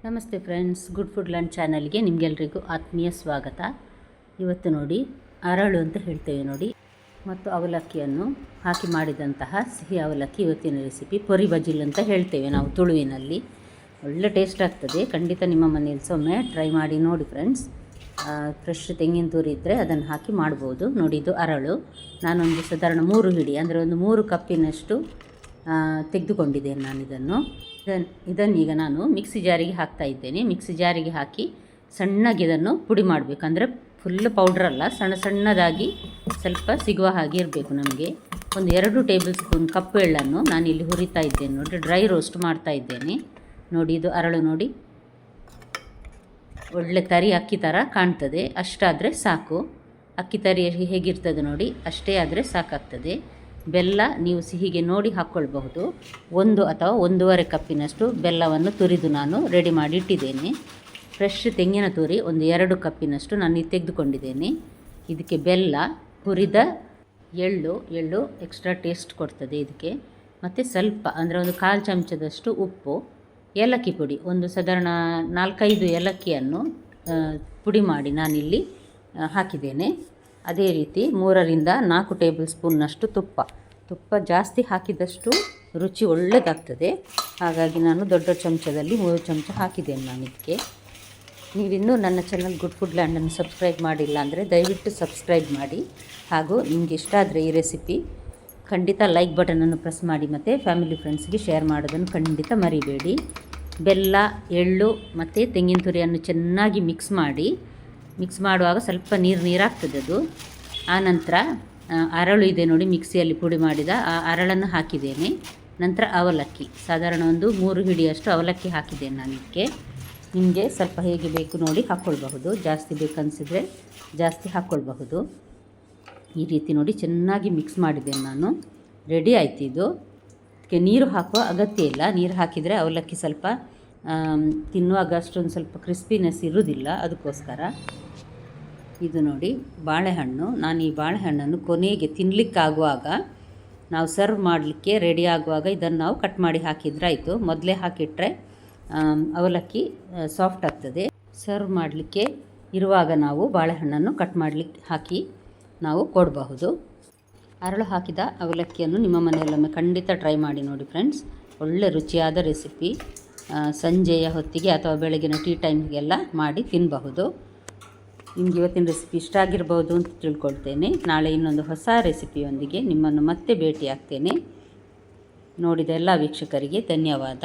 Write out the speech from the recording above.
ನಮಸ್ತೆ friends, good food lunch ಚಾನಲ್ಗೆ ನಿಮಗೆಲ್ರಿಗೂ ಆತ್ಮೀಯ ಸ್ವಾಗತ. ಇವತ್ತು ನೋಡಿ ಅರಳು ಅಂತ ಹೇಳ್ತೇವೆ ನೋಡಿ, ಮತ್ತು ಅವಲಕ್ಕಿಯನ್ನು ಹಾಕಿ ಮಾಡಿದಂತಹ ಸಿಹಿ ಅವಲಕ್ಕಿ ಇವತ್ತಿನ ರೆಸಿಪಿ. ಪೊರಿ ಬಜಿಲ್ ಅಂತ ಹೇಳ್ತೇವೆ ನಾವು ತುಳುವಿನಲ್ಲಿ. ಒಳ್ಳೆ ಟೇಸ್ಟ್ ಆಗ್ತದೆ. ಖಂಡಿತ ನಿಮ್ಮ ಮನೆಯಲ್ಲಿ ಸೊಮ್ಮೆ ಟ್ರೈ ಮಾಡಿ ನೋಡಿ ಫ್ರೆಂಡ್ಸ್. ಫ್ರೆಶ್ ತೆಂಗಿನ ತುರಿ ಇದ್ದರೆ ಅದನ್ನು ಹಾಕಿ ಮಾಡ್ಬೋದು. ನೋಡಿ, ಇದು ಅರಳು. ನಾನೊಂದು ಸಾಧಾರಣ 3 ಹಿಡಿ ಅಂದರೆ ಒಂದು 3 ಕಪ್ಪಿನಷ್ಟು ತೆಗೆದುಕೊಂಡಿದ್ದೇನೆ ನಾನು ಇದನ್ನೀಗ ನಾನು ಮಿಕ್ಸಿ ಜಾರಿಗೆ ಹಾಕ್ತಾ ಇದ್ದೇನೆ. ಮಿಕ್ಸಿ ಜಾರಿಗೆ ಹಾಕಿ ಸಣ್ಣಗೆ ಇದನ್ನು ಪುಡಿ ಮಾಡಬೇಕು. ಅಂದರೆ ಫುಲ್ ಪೌಡ್ರ್ ಅಲ್ಲ, ಸಣ್ಣದಾಗಿ ಸ್ವಲ್ಪ ಸಿಗುವ ಹಾಗೆ ಇರಬೇಕು ನಮಗೆ. ಒಂದು 2 ಟೇಬಲ್ ಸ್ಪೂನ್ ಕಪ್ಪು ಎಳ್ಳನ್ನು ನಾನಿಲ್ಲಿ ಹುರಿತಾ ಇದ್ದೇನೆ ನೋಡಿ, ಡ್ರೈ ರೋಸ್ಟ್ ಮಾಡ್ತಾ ಇದ್ದೇನೆ. ನೋಡಿ, ಇದು ಅರಳು ನೋಡಿ, ಒಳ್ಳೆ ತರಿ ಅಕ್ಕಿ ಥರ ಕಾಣ್ತದೆ. ಅಷ್ಟಾದರೆ ಸಾಕು. ಅಕ್ಕಿ ತರಿ ಹೇಗಿರ್ತದೆ ನೋಡಿ, ಅಷ್ಟೇ ಆದರೆ ಸಾಕಾಗ್ತದೆ. ಬೆಲ್ಲ ನೀವು ಸಿಹಿಗೆ ನೋಡಿ ಹಾಕ್ಕೊಳ್ಬಹುದು. 1 ಅಥವಾ 1.5 ಕಪ್ಪಿನಷ್ಟು ಬೆಲ್ಲವನ್ನು ತುರಿದು ನಾನು ರೆಡಿ ಮಾಡಿ ಇಟ್ಟಿದ್ದೇನೆ. ಫ್ರೆಶ್ ತೆಂಗಿನ ತುರಿ ಒಂದು 2 ಕಪ್ಪಿನಷ್ಟು ನಾನು ತೆಗೆದುಕೊಂಡಿದ್ದೇನೆ. ಇದಕ್ಕೆ ಬೆಲ್ಲ, ಹುರಿದ ಎಳ್ಳು ಎಕ್ಸ್ಟ್ರಾ ಟೇಸ್ಟ್ ಕೊಡ್ತದೆ ಇದಕ್ಕೆ. ಮತ್ತು ಸ್ವಲ್ಪ ಅಂದರೆ ಒಂದು 1/4 ಚಮಚದಷ್ಟು ಉಪ್ಪು, ಏಲಕ್ಕಿ ಪುಡಿ ಒಂದು ಸಾಧಾರಣ 4-5 ಏಲಕ್ಕಿಯನ್ನು ಪುಡಿ ಮಾಡಿ ನಾನಿಲ್ಲಿ ಹಾಕಿದ್ದೇನೆ. ಅದೇ ರೀತಿ 3-4 ಟೇಬಲ್ ಸ್ಪೂನ್ನಷ್ಟು ತುಪ್ಪ ಜಾಸ್ತಿ ಹಾಕಿದಷ್ಟು ರುಚಿ ಒಳ್ಳೆಯದಾಗ್ತದೆ. ಹಾಗಾಗಿ ನಾನು ದೊಡ್ಡ ಚಮಚದಲ್ಲಿ 3 ಚಮಚ ಹಾಕಿದ್ದೇನೆ ನಾನು ಇದಕ್ಕೆ. ನೀವಿನ್ನೂ ನನ್ನ ಚಾನಲ್ ಗುಡ್ ಫುಡ್ ಲ್ಯಾಂಡನ್ನು ಸಬ್ಸ್ಕ್ರೈಬ್ ಮಾಡಿಲ್ಲ ಅಂದರೆ ದಯವಿಟ್ಟು ಸಬ್ಸ್ಕ್ರೈಬ್ ಮಾಡಿ. ಹಾಗೂ ನಿಮಗೆ ಇಷ್ಟ ಆದರೆ ಈ ರೆಸಿಪಿ ಖಂಡಿತ ಲೈಕ್ ಬಟನನ್ನು ಪ್ರೆಸ್ ಮಾಡಿ ಮತ್ತು ಫ್ಯಾಮಿಲಿ ಫ್ರೆಂಡ್ಸ್ಗೆ ಶೇರ್ ಮಾಡೋದನ್ನು ಖಂಡಿತ ಮರಿಬೇಡಿ. ಬೆಲ್ಲ, ಎಳ್ಳು ಮತ್ತು ತೆಂಗಿನ ತುರಿಯನ್ನು ಚೆನ್ನಾಗಿ ಮಿಕ್ಸ್ ಮಾಡುವಾಗ ಸ್ವಲ್ಪ ನೀರಾಗ್ತದೆ ಅದು. ಆನಂತರ ಅರಳು ಇದೆ ನೋಡಿ, ಮಿಕ್ಸಿಯಲ್ಲಿ ಪುಡಿ ಮಾಡಿದ ಆ ಅರಳನ್ನು ಹಾಕಿದ್ದೇನೆ. ನಂತರ ಅವಲಕ್ಕಿ ಸಾಧಾರಣ ಒಂದು 3 ಹಿಡಿಯಷ್ಟು ಅವಲಕ್ಕಿ ಹಾಕಿದ್ದೇನೆ ನಾನು ಇದಕ್ಕೆ. ನಿಮಗೆ ಸ್ವಲ್ಪ ಹೇಗೆ ಬೇಕು ನೋಡಿ ಹಾಕ್ಕೊಳ್ಬಹುದು. ಜಾಸ್ತಿ ಬೇಕನ್ನಿಸಿದರೆ ಜಾಸ್ತಿ ಹಾಕ್ಕೊಳ್ಬಹುದು. ಈ ರೀತಿ ನೋಡಿ ಚೆನ್ನಾಗಿ ಮಿಕ್ಸ್ ಮಾಡಿದ್ದೇನೆ ನಾನು. ರೆಡಿ ಆಯ್ತು ಇದು. ಇದಕ್ಕೆ ನೀರು ಹಾಕುವ ಅಗತ್ಯ ಇಲ್ಲ. ನೀರು ಹಾಕಿದರೆ ಅವಲಕ್ಕಿ ಸ್ವಲ್ಪ ತಿನ್ನುವಾಗ ಅಷ್ಟೊಂದು ಸ್ವಲ್ಪ ಕ್ರಿಸ್ಪಿನೆಸ್ ಇರುವುದಿಲ್ಲ, ಅದಕ್ಕೋಸ್ಕರ. ಇದು ನೋಡಿ ಬಾಳೆಹಣ್ಣು. ನಾನು ಈ ಬಾಳೆಹಣ್ಣನ್ನು ಕೊನೆಗೆ ತಿನ್ನಲಿಕ್ಕಾಗುವಾಗ, ನಾವು ಸರ್ವ್ ಮಾಡಲಿಕ್ಕೆ ರೆಡಿ ಆಗುವಾಗ ಇದನ್ನು ನಾವು ಕಟ್ ಮಾಡಿ ಹಾಕಿದರೆ ಆಯಿತು. ಮೊದಲೇ ಹಾಕಿಟ್ರೆ ಅವಲಕ್ಕಿ ಸಾಫ್ಟ್ ಆಗ್ತದೆ. ಸರ್ವ್ ಮಾಡಲಿಕ್ಕೆ ಇರುವಾಗ ನಾವು ಬಾಳೆಹಣ್ಣನ್ನು ಕಟ್ ಮಾಡಲಿಕ್ಕೆ ಹಾಕಿ ನಾವು ಕೊಡಬಹುದು. ಅರಳು ಹಾಕಿದ ಅವಲಕ್ಕಿಯನ್ನು ನಿಮ್ಮ ಮನೆಯಲ್ಲೊಮ್ಮೆ ಖಂಡಿತ ಟ್ರೈ ಮಾಡಿ ನೋಡಿ ಫ್ರೆಂಡ್ಸ್. ಒಳ್ಳೆ ರುಚಿಯಾದ ರೆಸಿಪಿ. ಸಂಜೆಯ ಹೊತ್ತಿಗೆ ಅಥವಾ ಬೆಳಗಿನ ಟೀ ಟೈಮ್ಗೆಲ್ಲ ಮಾಡಿ ತಿನ್ನಬಹುದು. ನಿಮ್ಗೆ ಇವತ್ತಿನ ರೆಸಿಪಿ ಇಷ್ಟ ಆಗಿರ್ಬೋದು ಅಂತ ತಿಳ್ಕೊಳ್ತೇನೆ. ನಾಳೆ ಇನ್ನೊಂದು ಹೊಸ ರೆಸಿಪಿಯೊಂದಿಗೆ ನಿಮ್ಮನ್ನು ಮತ್ತೆ ಭೇಟಿ ಆಗ್ತೇನೆ. ನೋಡಿದ ಎಲ್ಲ ವೀಕ್ಷಕರಿಗೆ ಧನ್ಯವಾದ.